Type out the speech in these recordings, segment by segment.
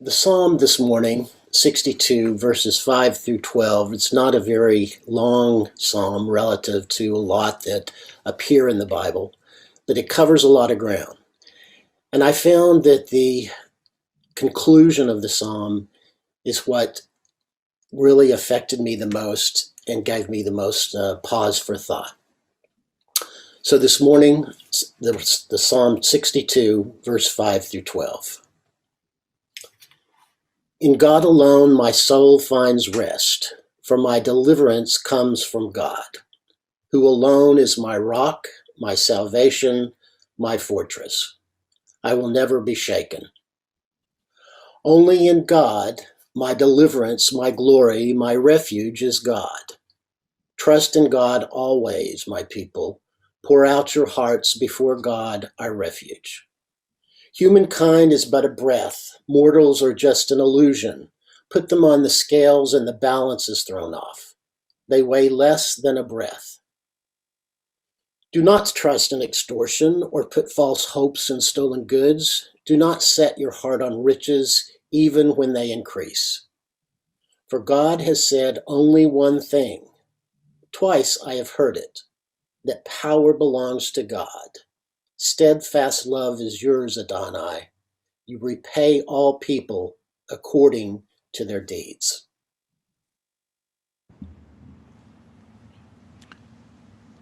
The psalm this morning, 62 verses 5 through 12, it's not a very long psalm relative to a lot that appear in the Bible, but it covers a lot of ground. And I found that the conclusion of the psalm is what really affected me the most and gave me the most pause for thought. So this morning, the Psalm 62, verse 5 through 12. In God alone my soul finds rest, for my deliverance comes from God, who alone is my rock, my salvation, my fortress. I will never be shaken. Only in God, my deliverance, my glory, my refuge is God. Trust in God always, my people. Pour out your hearts before God, our refuge. Humankind is but a breath. Mortals are just an illusion. Put them on the scales and the balance is thrown off. They weigh less than a breath. Do not trust in extortion or put false hopes in stolen goods. Do not set your heart on riches, even when they increase. For God has said only one thing. Twice I have heard it, that power belongs to God. Steadfast love is yours, Adonai. You repay all people according to their deeds.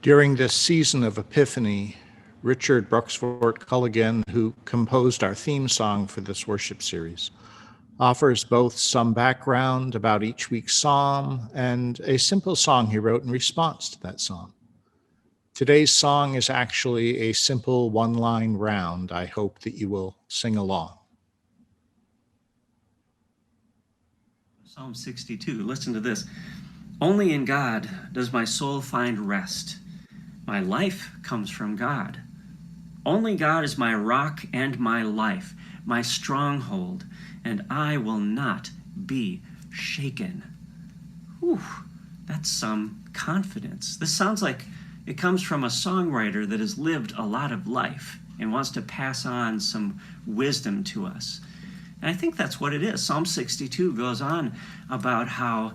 During this season of Epiphany, Richard Bruxfort Culligan, who composed our theme song for this worship series, offers both some background about each week's psalm and a simple song he wrote in response to that psalm. Today's song is actually a simple one-line round. I hope that you will sing along. Psalm 62, listen to this. Only in God does my soul find rest. My life comes from God. Only God is my rock and my life, my stronghold, and I will not be shaken. Whew, that's some confidence. This sounds like it comes from a songwriter that has lived a lot of life and wants to pass on some wisdom to us. And I think that's what it is. Psalm 62 goes on about how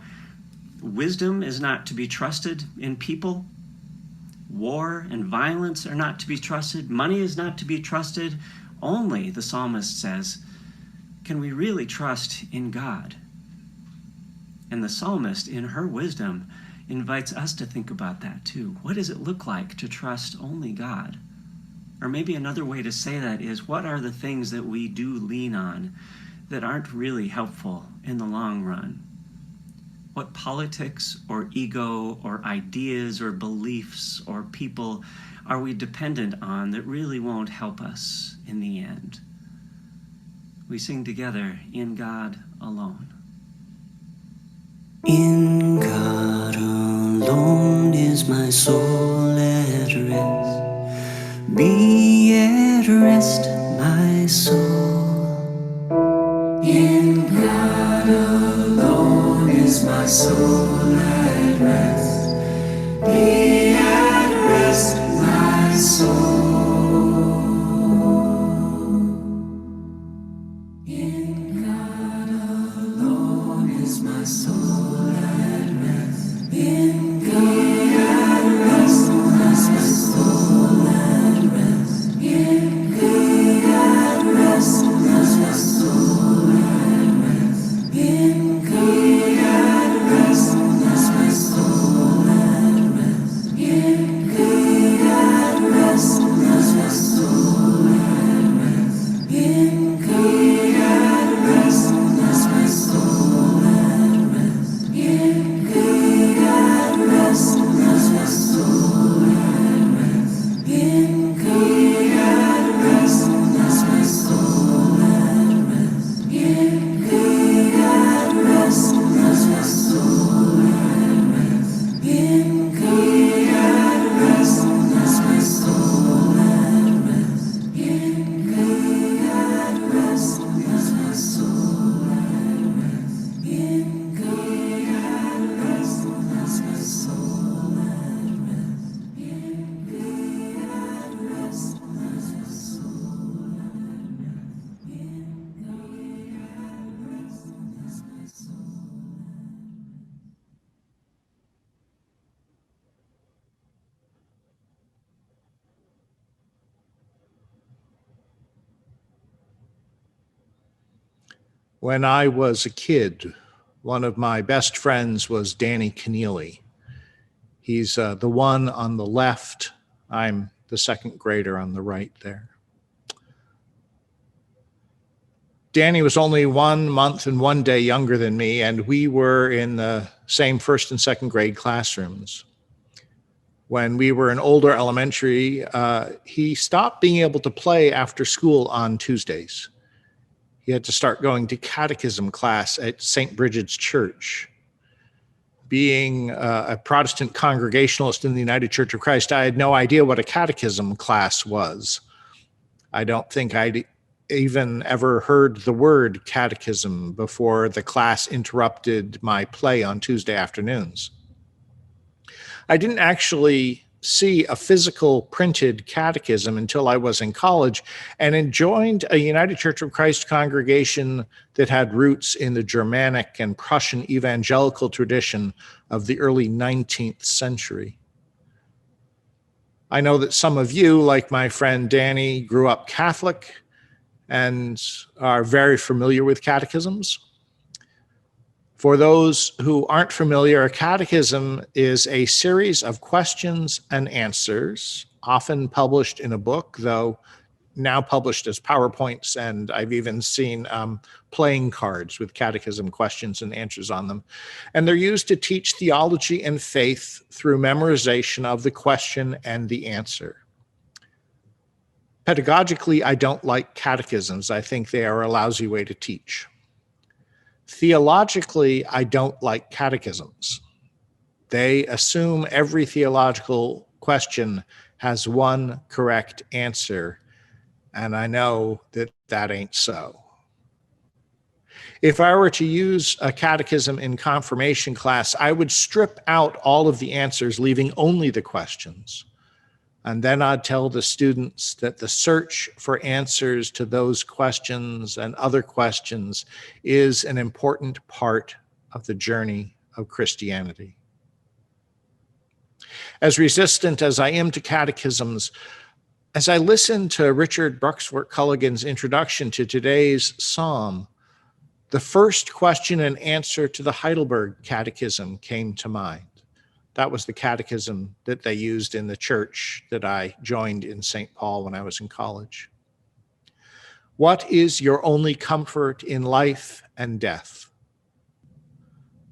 wisdom is not to be trusted in people. War and violence are not to be trusted. Money is not to be trusted. Only, the psalmist says, can we really trust in God? And the psalmist, in her wisdom, invites us to think about that too. What does it look like to trust only God? Or maybe another way to say that is, what are the things that we do lean on that aren't really helpful in the long run? What politics or ego or ideas or beliefs or people are we dependent on that really won't help us in the end? We sing together, In God Alone. In God alone is my soul at rest. Be at rest, my soul. In God alone is my soul at rest. Be at rest, my soul. In God alone is my soul at rest. In God at rest, my soul at rest. In God at rest, my soul at rest. In God at rest, my soul at rest. When I was a kid, one of my best friends was Danny Keneally. He's the one on the left. I'm the second grader on the right there. Danny was only 1 month and 1 day younger than me, and we were in the same first and second grade classrooms. When we were in older elementary, he stopped being able to play after school on Tuesdays. He had to start going to catechism class at St. Bridget's Church. Being a Protestant Congregationalist in the United Church of Christ, I had no idea what a catechism class was. I don't think I'd even ever heard the word catechism before the class interrupted my play on Tuesday afternoons. I didn't actually see a physical printed catechism until I was in college and joined a United Church of Christ congregation that had roots in the Germanic and Prussian evangelical tradition of the early 19th century. I know that some of you, like my friend Danny, grew up Catholic and are very familiar with catechisms. For those who aren't familiar, a catechism is a series of questions and answers, often published in a book, though now published as PowerPoints, and I've even seen playing cards with catechism questions and answers on them. And they're used to teach theology and faith through memorization of the question and the answer. Pedagogically, I don't like catechisms. I think they are a lousy way to teach. Theologically, I don't like catechisms. They assume every theological question has one correct answer, and I know that that ain't so. If I were to use a catechism in confirmation class, I would strip out all of the answers, leaving only the questions. And then I'd tell the students that the search for answers to those questions and other questions is an important part of the journey of Christianity. As resistant as I am to catechisms, as I listened to Richard Bruxworth Culligan's introduction to today's psalm, the first question and answer to the Heidelberg Catechism came to mind. That was the catechism that they used in the church that I joined in St. Paul when I was in college. What is your only comfort in life and death?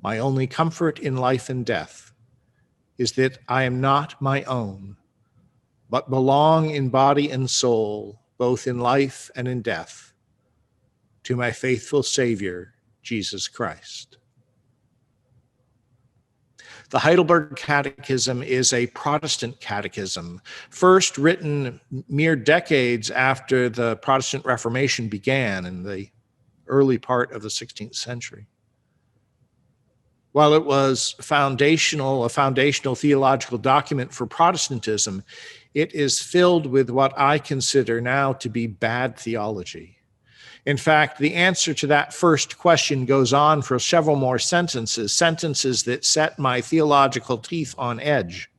My only comfort in life and death is that I am not my own, but belong in body and soul, both in life and in death, to my faithful Savior, Jesus Christ. The Heidelberg Catechism is a Protestant catechism, first written mere decades after the Protestant Reformation began in the early part of the 16th century. While it was a foundational theological document for Protestantism, it is filled with what I consider now to be bad theology. In fact, the answer to that first question goes on for several more sentences that set my theological teeth on edge.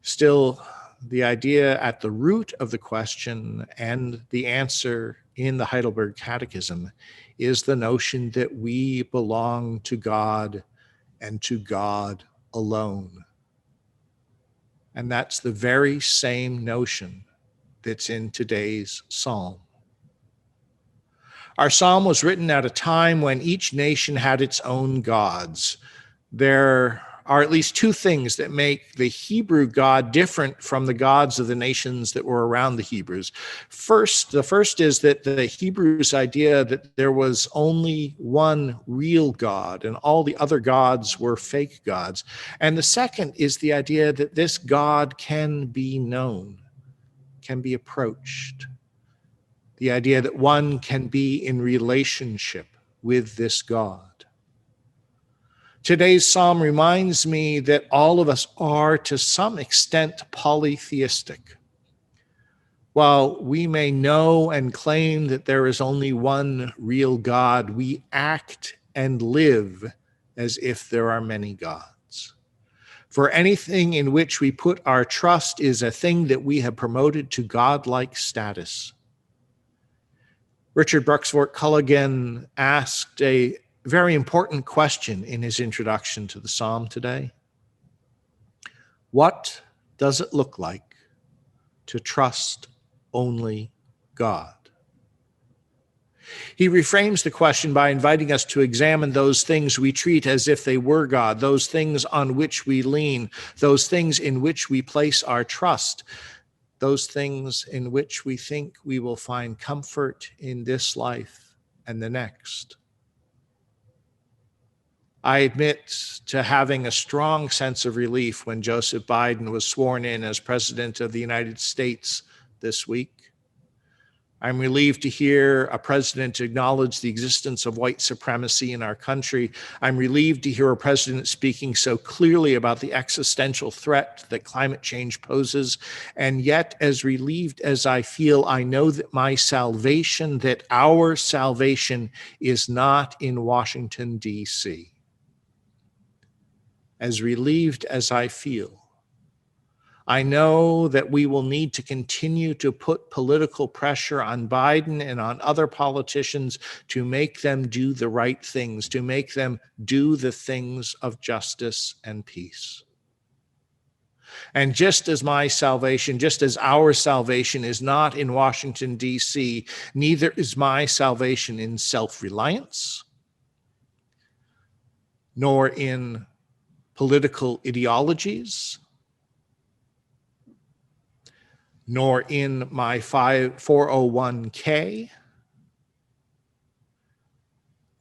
Still, the idea at the root of the question and the answer in the Heidelberg Catechism is the notion that we belong to God and to God alone. And that's the very same notion that's in today's psalm. Our psalm was written at a time when each nation had its own gods. There are at least two things that make the Hebrew God different from the gods of the nations that were around the Hebrews. The first is that the Hebrews' idea that there was only one real God and all the other gods were fake gods. And the second is the idea that this God can be known, can be approached. The idea that one can be in relationship with this God. Today's psalm reminds me that all of us are, to some extent, polytheistic. While we may know and claim that there is only one real God, we act and live as if there are many gods. For anything in which we put our trust is a thing that we have promoted to godlike status. Richard Bruxfort Culligan asked a very important question in his introduction to the psalm today. What does it look like to trust only God? He reframes the question by inviting us to examine those things we treat as if they were God, those things on which we lean, those things in which we place our trust, those things in which we think we will find comfort in this life and the next. I admit to having a strong sense of relief when Joseph Biden was sworn in as President of the United States this week. I'm relieved to hear a president acknowledge the existence of white supremacy in our country. I'm relieved to hear a president speaking so clearly about the existential threat that climate change poses. And yet, as relieved as I feel, I know that my salvation, that our salvation, is not in Washington, D.C. As relieved as I feel, I know that we will need to continue to put political pressure on Biden and on other politicians to make them do the right things, to make them do the things of justice and peace. And just as my salvation, just as our salvation is not in Washington, D.C., neither is my salvation in self-reliance, nor in political ideologies, nor in my 401k,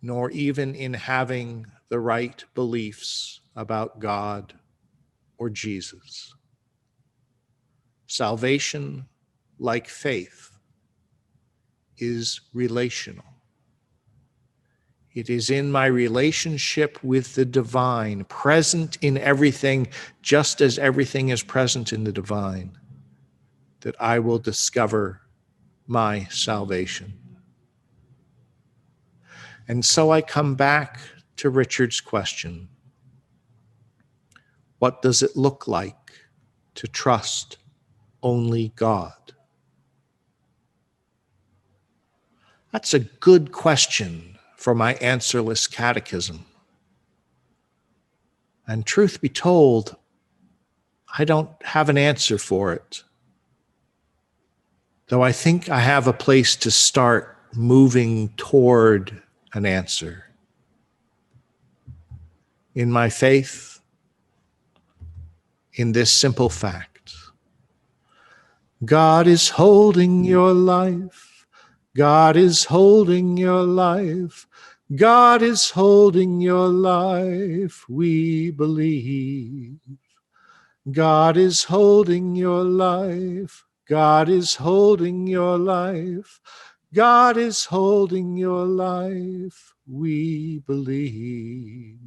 nor even in having the right beliefs about God or Jesus. Salvation, like faith, is relational. It is in my relationship with the divine, present in everything, just as everything is present in the divine, that I will discover my salvation. And so I come back to Richard's question. What does it look like to trust only God? That's a good question for my answerless catechism. And truth be told, I don't have an answer for it, though I think I have a place to start moving toward an answer. In my faith, in this simple fact, God is holding your life. God is holding your life. God is holding your life, we believe. God is holding your life. God is holding your life. God is holding your life, we believe.